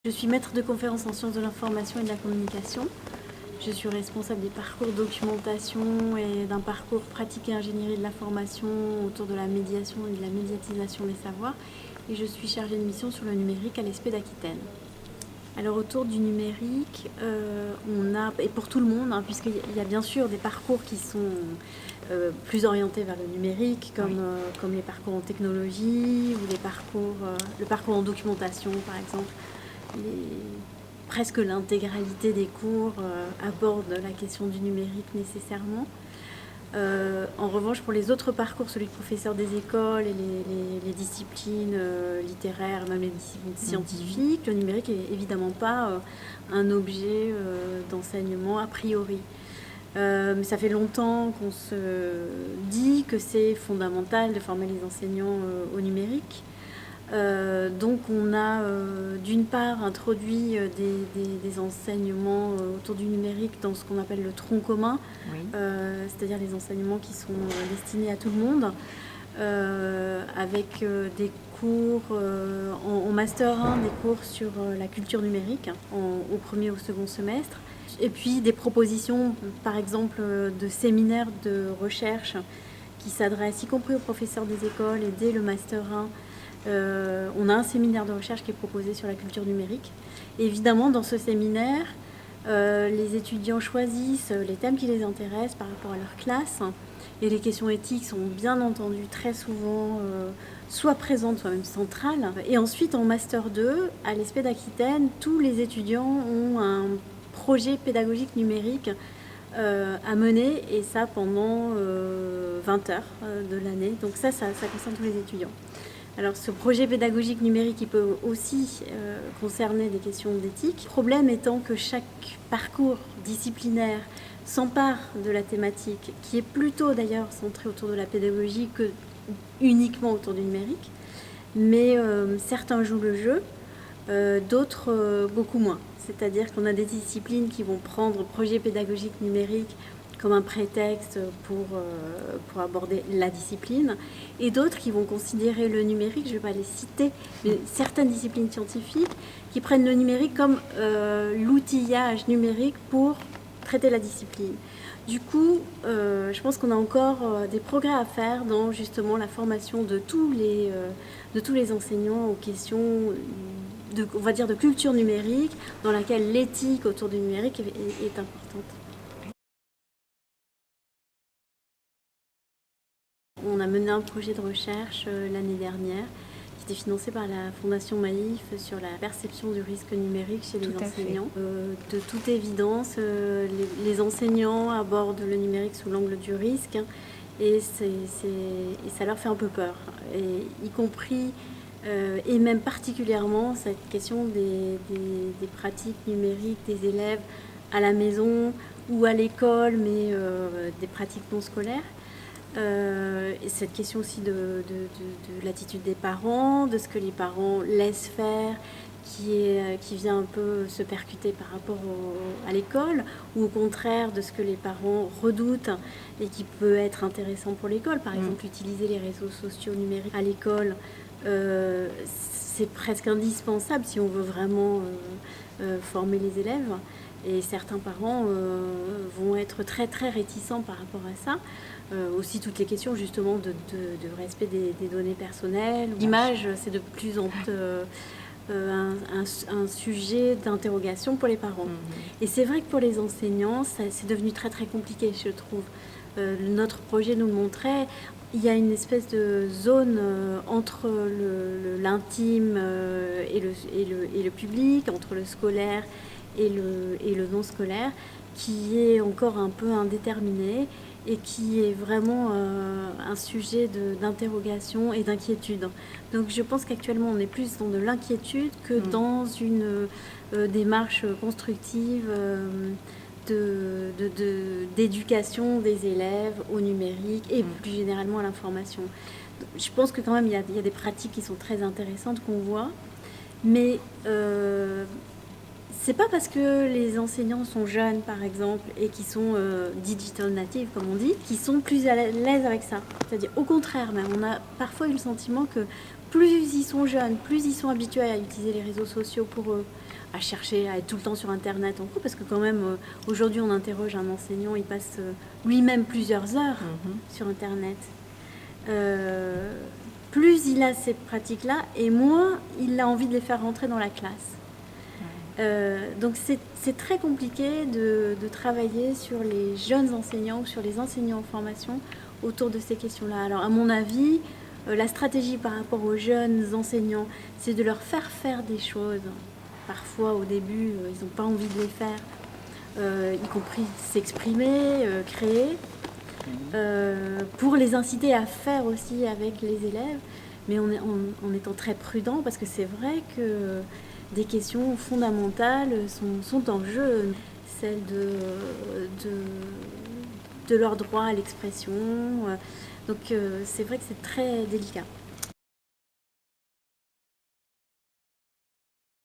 Je suis maître de conférences en sciences de l'information et de la communication. Je suis responsable des parcours documentation et d'un parcours pratique et ingénierie de l'information autour de la médiation et de la médiatisation des savoirs. Et je suis chargée de mission sur le numérique à l'ESP d'Aquitaine. Alors autour du numérique, on a, et pour tout le monde, puisqu'il y a bien sûr des parcours qui sont plus orientés vers le numérique, comme les parcours en technologie ou le parcours en documentation par exemple. Presque l'intégralité des cours aborde la question du numérique nécessairement. En revanche, pour les autres parcours, celui de professeur des écoles et les disciplines littéraires, même les disciplines scientifiques, le numérique n'est évidemment pas un objet d'enseignement a priori. Mais ça fait longtemps qu'on se dit que c'est fondamental de former les enseignants au numérique. Donc on a d'une part introduit des enseignements autour du numérique dans ce qu'on appelle le tronc commun, c'est-à-dire les enseignements qui sont destinés à tout le monde, avec des cours en Master 1, des cours sur la culture numérique au premier ou au second semestre, et puis des propositions par exemple de séminaires de recherche qui s'adressent y compris aux professeurs des écoles et dès le Master 1. On a un séminaire de recherche qui est proposé sur la culture numérique. Et évidemment, dans ce séminaire, les étudiants choisissent les thèmes qui les intéressent par rapport à leur classe. Et les questions éthiques sont bien entendu très souvent soit présentes, soit même centrales. Et ensuite, en Master 2, à l'ESP d'Aquitaine, tous les étudiants ont un projet pédagogique numérique à mener, et ça pendant 20 heures de l'année. Donc ça concerne tous les étudiants. Alors ce projet pédagogique numérique, il peut aussi concerner des questions d'éthique. Le problème étant que chaque parcours disciplinaire s'empare de la thématique, qui est plutôt d'ailleurs centrée autour de la pédagogie que uniquement autour du numérique. Mais certains jouent le jeu, d'autres beaucoup moins. C'est-à-dire qu'on a des disciplines qui vont prendre projet pédagogique numérique comme un prétexte pour aborder la discipline, et d'autres qui vont considérer le numérique, je ne vais pas les citer, mais certaines disciplines scientifiques qui prennent le numérique comme l'outillage numérique pour traiter la discipline. Du coup, je pense qu'on a encore des progrès à faire dans justement la formation de tous les enseignants aux questions on va dire de culture numérique, dans laquelle l'éthique autour du numérique est importante. On a mené un projet de recherche l'année dernière qui était financé par la Fondation Maïf sur la perception du risque numérique chez les enseignants. De toute évidence, les enseignants abordent le numérique sous l'angle du risque, et ça leur fait un peu peur, et y compris et même particulièrement cette question des pratiques numériques des élèves à la maison ou à l'école, mais des pratiques non scolaires. Et cette question aussi de l'attitude des parents, de ce que les parents laissent faire, qui vient un peu se percuter par rapport à l'école, ou au contraire de ce que les parents redoutent et qui peut être intéressant pour l'école. Par exemple, utiliser les réseaux sociaux numériques à l'école, c'est presque indispensable si on veut vraiment former les élèves. Et certains parents vont être très très réticents par rapport à ça. Aussi toutes les questions justement de respect des données personnelles. L'image, c'est de plus en plus un sujet d'interrogation pour les parents. Et c'est vrai que pour les enseignants, c'est devenu très très compliqué, je trouve. Notre projet nous le montrait. Il y a une espèce de zone entre l'intime et le public, entre le scolaire et le non scolaire, qui est encore un peu indéterminé et qui est vraiment un sujet d'interrogation et d'inquiétude. Donc je pense qu'actuellement on est plus dans de l'inquiétude que dans une démarche constructive d'éducation des élèves au numérique et plus généralement à l'information. Je pense que quand même il y a des pratiques qui sont très intéressantes qu'on voit, mais c'est pas parce que les enseignants sont jeunes, par exemple, et qui sont digital natives, comme on dit, qu'ils sont plus à l'aise avec ça. C'est-à-dire, au contraire, même, on a parfois eu le sentiment que plus ils sont jeunes, plus ils sont habitués à utiliser les réseaux sociaux pour eux, à chercher, à être tout le temps sur Internet en cours, parce que quand même, aujourd'hui, on interroge un enseignant, il passe lui-même plusieurs heures sur Internet. Plus il a ces pratiques-là, et moins il a envie de les faire rentrer dans la classe. Donc c'est très compliqué de travailler sur les jeunes enseignants ou sur les enseignants en formation autour de ces questions-là. Alors à mon avis, la stratégie par rapport aux jeunes enseignants, c'est de leur faire des choses. Parfois au début, ils n'ont pas envie de les faire, y compris s'exprimer, créer, pour les inciter à faire aussi avec les élèves, mais en étant très prudent, parce que c'est vrai que des questions fondamentales sont en jeu, celle de leur droit à l'expression. Donc c'est vrai que c'est très délicat.